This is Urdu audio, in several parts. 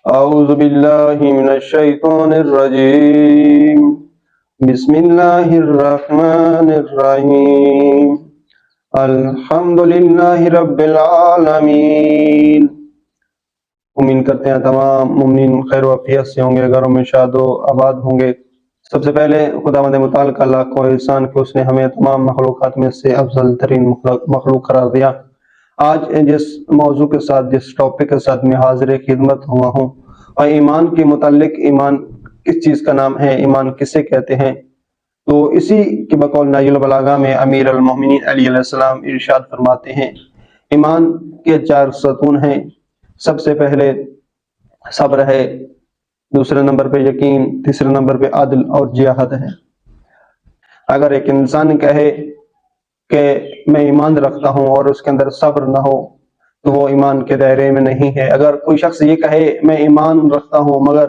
اعوذ باللہ من الشیطان الرجیم بسم اللہ الرحمن الرحیم الحمدللہ رب العالمین۔ امید کرتے ہیں تمام مومنین خیر و عافیت سے ہوں گے، گھروں میں شاد و آباد ہوں گے۔ سب سے پہلے خداوند متعال کا لاکھوں احسان کہ اس نے ہمیں تمام مخلوقات میں سے افضل ترین مخلوق قرار دیا۔ آج جس موضوع کے ساتھ، جس ٹاپک کے ساتھ میں حاضر خدمت ہوا ہوں، اور ایمان کے متعلق، ایمان کس چیز کا نام ہے، ایمان کسے کہتے ہیں، تو اسی کی بقول نہج البلاغہ میں امیر المومنین علی علیہ السلام ارشاد فرماتے ہیں ایمان کے 4 ستون ہیں۔ سب سے پہلے صبر ہے، دوسرے نمبر پہ یقین، تیسرے نمبر پہ عدل اور جہاد ہے۔ اگر ایک انسان کہے کہ میں ایمان رکھتا ہوں اور اس کے اندر صبر نہ ہو تو وہ ایمان کے دائرے میں نہیں ہے۔ اگر کوئی شخص یہ کہے میں ایمان رکھتا ہوں مگر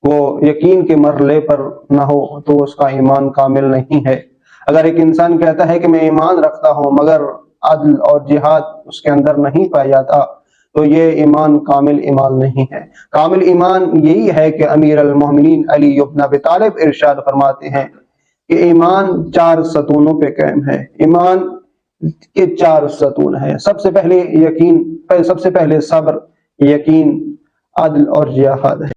وہ یقین کے مرحلے پر نہ ہو تو اس کا ایمان کامل نہیں ہے۔ اگر ایک انسان کہتا ہے کہ میں ایمان رکھتا ہوں مگر عدل اور جہاد اس کے اندر نہیں پایا جاتا تو یہ ایمان کامل ایمان نہیں ہے۔ کامل ایمان یہی ہے کہ امیر المومنین علی بن ابی طالب ارشاد فرماتے ہیں کہ ایمان 4 ستونوں پہ قائم ہے۔ ایمان کے 4 ستون ہیں۔ سب سے پہلے یقین، سب سے پہلے صبر، یقین، عدل اور جہاد ہے۔